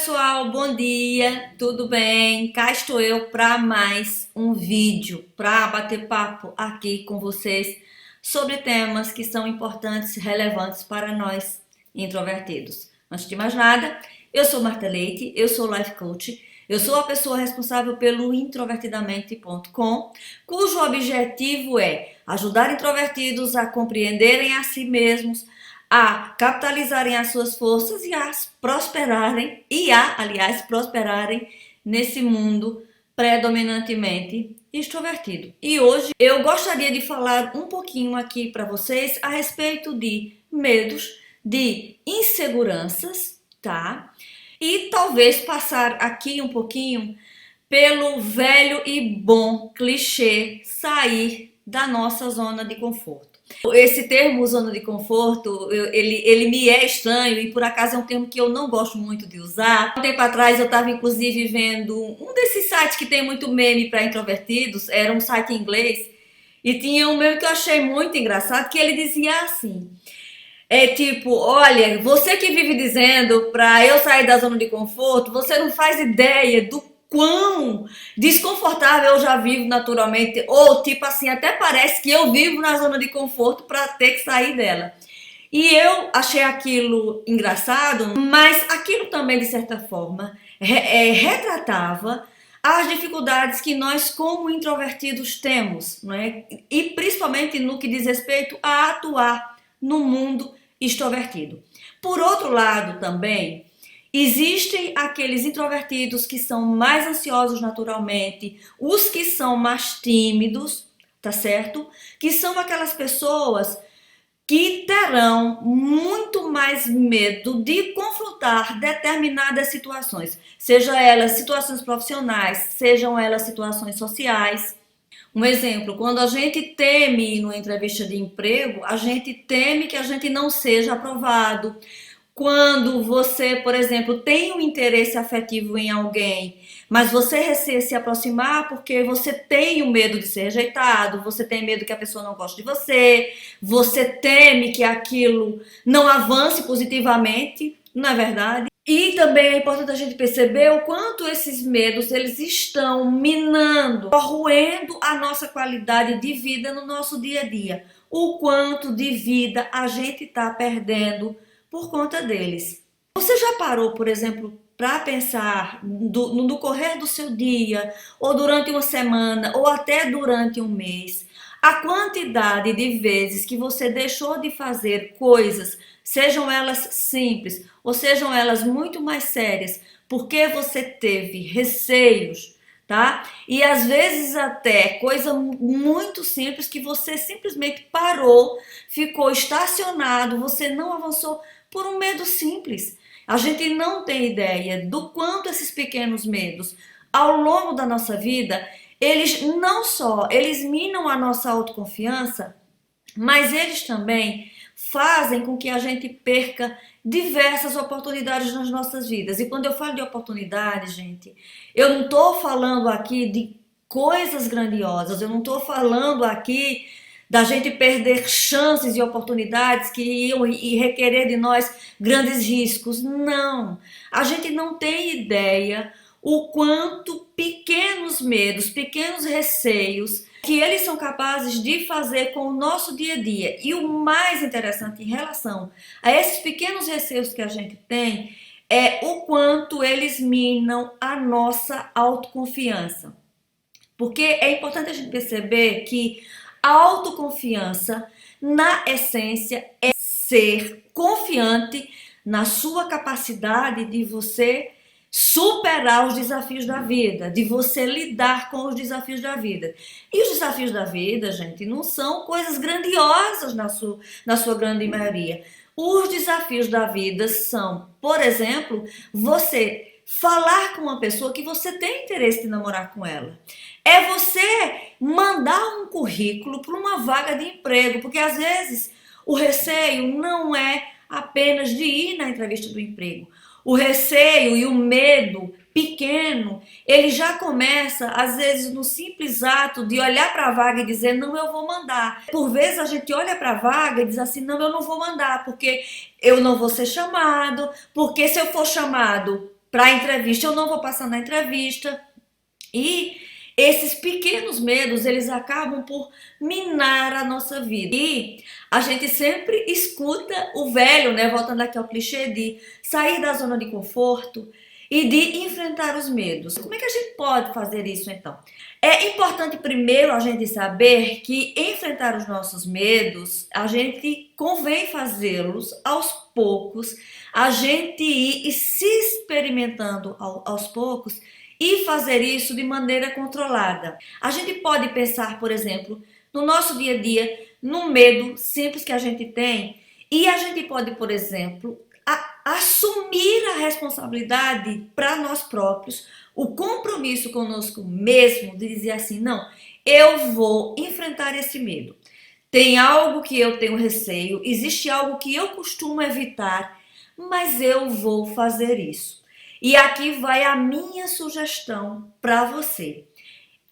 pessoal, bom dia, tudo bem? Cá estou eu para mais um vídeo para bater papo aqui com vocês sobre temas que são importantes e relevantes para nós introvertidos. Antes de mais nada, eu sou Marta Leite, eu sou Life Coach, eu sou a pessoa responsável pelo introvertidamente.com, cujo objetivo é ajudar introvertidos a compreenderem a si mesmos, a capitalizarem as suas forças e prosperarem nesse mundo predominantemente extrovertido. E hoje eu gostaria de falar um pouquinho aqui para vocês a respeito de medos, de inseguranças, tá? E talvez passar aqui um pouquinho pelo velho e bom clichê sair da nossa zona de conforto. Esse termo zona de conforto, ele me é estranho e por acaso é um termo que eu não gosto muito de usar. Um tempo atrás eu estava inclusive vendo um desses sites que tem muito meme para introvertidos, era um site em inglês, e tinha um meme que eu achei muito engraçado, que ele dizia assim, olha, você que vive dizendo para eu sair da zona de conforto, você não faz ideia do quão desconfortável eu já vivo naturalmente, ou tipo assim, até parece que eu vivo na zona de conforto para ter que sair dela. E eu achei aquilo engraçado, mas aquilo também, de certa forma, retratava as dificuldades que nós, como introvertidos, temos, não é? E principalmente no que diz respeito a atuar no mundo extrovertido. Por outro lado, também, existem aqueles introvertidos que são mais ansiosos naturalmente, os que são mais tímidos, tá certo? Que são aquelas pessoas que terão muito mais medo de confrontar determinadas situações, sejam elas situações profissionais, sejam elas situações sociais. Um exemplo, quando a gente teme ir numa entrevista de emprego, a gente teme que a gente não seja aprovado. Quando você, por exemplo, tem um interesse afetivo em alguém, mas você receia se aproximar porque você tem o medo de ser rejeitado, você tem medo que a pessoa não goste de você, você teme que aquilo não avance positivamente, não é verdade? E também é importante a gente perceber o quanto esses medos eles estão minando, corroendo a nossa qualidade de vida no nosso dia a dia. O quanto de vida a gente está perdendo por conta deles. Você já parou, por exemplo, para pensar no correr do seu dia, ou durante uma semana, ou até durante um mês, a quantidade de vezes que você deixou de fazer coisas, sejam elas simples ou sejam elas muito mais sérias, porque você teve receios, tá? E às vezes até coisa muito simples que você simplesmente parou, ficou estacionado, você não avançou por um medo simples. A gente não tem ideia do quanto esses pequenos medos, ao longo da nossa vida, eles não só, eles minam a nossa autoconfiança, mas eles também fazem com que a gente perca diversas oportunidades nas nossas vidas. E quando eu falo de oportunidades, gente, eu não estou falando aqui de coisas grandiosas, eu não estou falando aqui da gente perder chances e oportunidades que iam requerer de nós grandes riscos. Não, a gente não tem ideia o quanto pequenos medos, pequenos receios, que eles são capazes de fazer com o nosso dia a dia. E o mais interessante em relação a esses pequenos receios que a gente tem é o quanto eles minam a nossa autoconfiança. Porque é importante a gente perceber que a autoconfiança, na essência, é ser confiante na sua capacidade de você superar os desafios da vida, de você lidar com os desafios da vida. E os desafios da vida, gente, não são coisas grandiosas na sua grande maioria. Os desafios da vida são, por exemplo, você falar com uma pessoa que você tem interesse de namorar com ela. É você mandar um currículo para uma vaga de emprego, porque às vezes o receio não é apenas de ir na entrevista do emprego. O receio e o medo pequeno, ele já começa, às vezes, no simples ato de olhar para a vaga e dizer, não, eu vou mandar. Por vezes a gente olha para a vaga e diz assim, não, eu não vou mandar, porque eu não vou ser chamado, porque se eu for chamado, para a entrevista, eu não vou passar na entrevista. E esses pequenos medos, eles acabam por minar a nossa vida. E a gente sempre escuta o velho, né, voltando aqui ao clichê de sair da zona de conforto e de enfrentar os medos. Como é que a gente pode fazer isso então? É importante primeiro a gente saber que enfrentar os nossos medos, a gente convém fazê-los aos poucos, a gente ir se experimentando aos poucos e fazer isso de maneira controlada. A gente pode pensar, por exemplo, no nosso dia a dia, no medo simples que a gente tem, e a gente pode, por exemplo, assumir a responsabilidade para nós próprios, o compromisso conosco mesmo de dizer assim, não, eu vou enfrentar esse medo. Tem algo que eu tenho receio, existe algo que eu costumo evitar, mas eu vou fazer isso. E aqui vai a minha sugestão para você.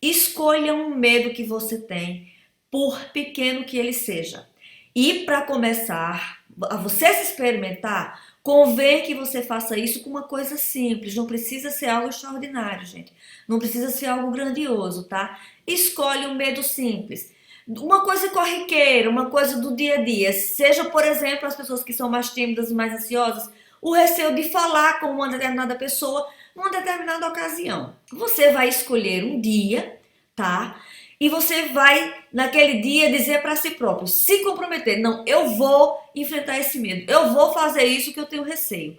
Escolha um medo que você tem, por pequeno que ele seja. E para começar a você se experimentar, convém que você faça isso com uma coisa simples. Não precisa ser algo extraordinário, gente. Não precisa ser algo grandioso, tá? Escolhe um medo simples. Uma coisa corriqueira, uma coisa do dia a dia. Seja, por exemplo, as pessoas que são mais tímidas e mais ansiosas, o receio de falar com uma determinada pessoa numa determinada ocasião. Você vai escolher um dia, tá? E você vai, naquele dia, dizer para si próprio, se comprometer. Não, eu vou enfrentar esse medo. Eu vou fazer isso que eu tenho receio.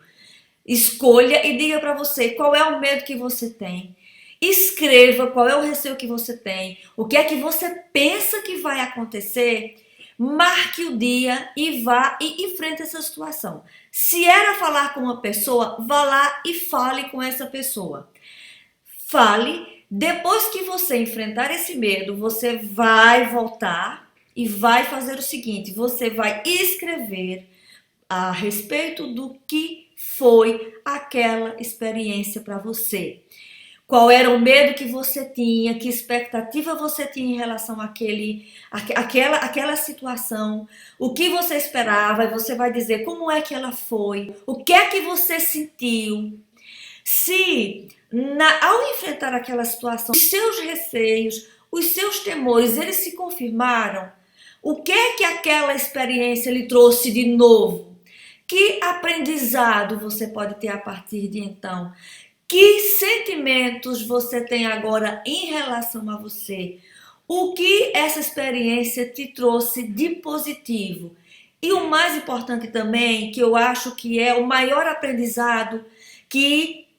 Escolha e diga para você qual é o medo que você tem. Escreva qual é o receio que você tem. O que é que você pensa que vai acontecer. Marque o dia e vá e enfrente essa situação. Se era falar com uma pessoa, vá lá e fale com essa pessoa. Fale. Depois que você enfrentar esse medo, você vai voltar e vai fazer o seguinte: você vai escrever a respeito do que foi aquela experiência para você. Qual era o medo que você tinha, que expectativa você tinha em relação àquela situação, o que você esperava, e você vai dizer como é que ela foi, o que é que você sentiu. Se ao enfrentar aquela situação, os seus receios, os seus temores, eles se confirmaram, o que é que aquela experiência lhe trouxe de novo? Que aprendizado você pode ter a partir de então? Que sentimentos você tem agora em relação a você? O que essa experiência te trouxe de positivo? E o mais importante também, que eu acho que é o maior aprendizado que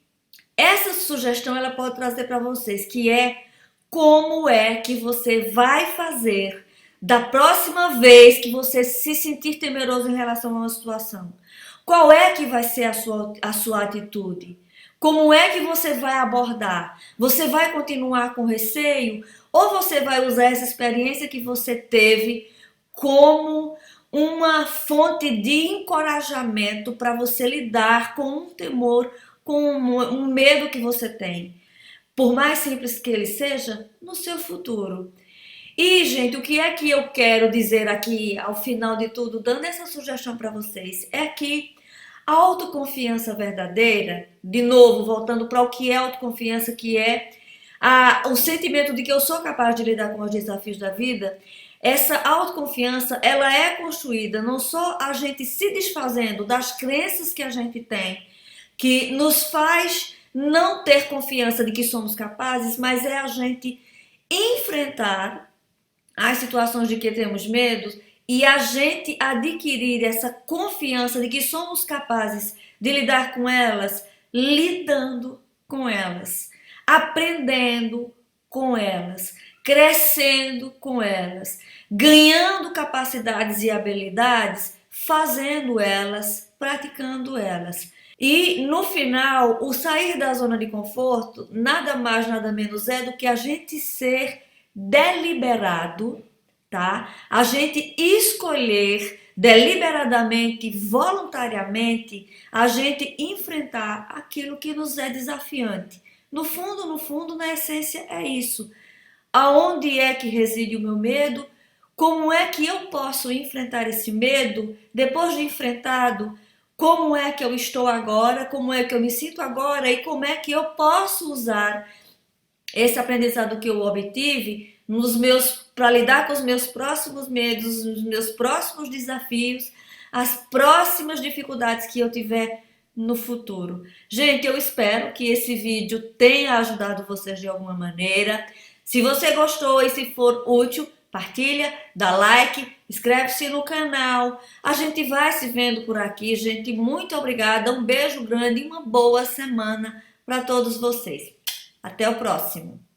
essa sugestão ela pode trazer para vocês, que é como é que você vai fazer da próxima vez que você se sentir temeroso em relação a uma situação. Qual é que vai ser a sua atitude? Como é que você vai abordar? Você vai continuar com receio? Ou você vai usar essa experiência que você teve como uma fonte de encorajamento para você lidar com um temor, com um medo que você tem, por mais simples que ele seja, no seu futuro. E, gente, o que é que eu quero dizer aqui ao final de tudo, dando essa sugestão para vocês, é que a autoconfiança verdadeira, de novo, voltando para o que é autoconfiança, que é o sentimento de que eu sou capaz de lidar com os desafios da vida, essa autoconfiança, ela é construída não só a gente se desfazendo das crenças que a gente tem, que nos faz não ter confiança de que somos capazes, mas é a gente enfrentar as situações de que temos medo e a gente adquirir essa confiança de que somos capazes de lidar com elas, lidando com elas, aprendendo com elas, crescendo com elas, ganhando capacidades e habilidades, fazendo elas, praticando elas. E no final, o sair da zona de conforto nada mais, nada menos é do que a gente ser deliberado, tá? A gente escolher deliberadamente, voluntariamente, a gente enfrentar aquilo que nos é desafiante. No fundo, na essência é isso. Aonde é que reside o meu medo? Como é que eu posso enfrentar esse medo? Depois de enfrentado, como é que eu estou agora, como é que eu me sinto agora e como é que eu posso usar esse aprendizado que eu obtive nos meus para lidar com os meus próximos medos, os meus próximos desafios, as próximas dificuldades que eu tiver no futuro. Gente, eu espero que esse vídeo tenha ajudado vocês de alguma maneira. Se você gostou e se for útil, partilha, dá like, inscreve-se no canal. A gente vai se vendo por aqui, gente. Muito obrigada, um beijo grande e uma boa semana para todos vocês. Até o próximo.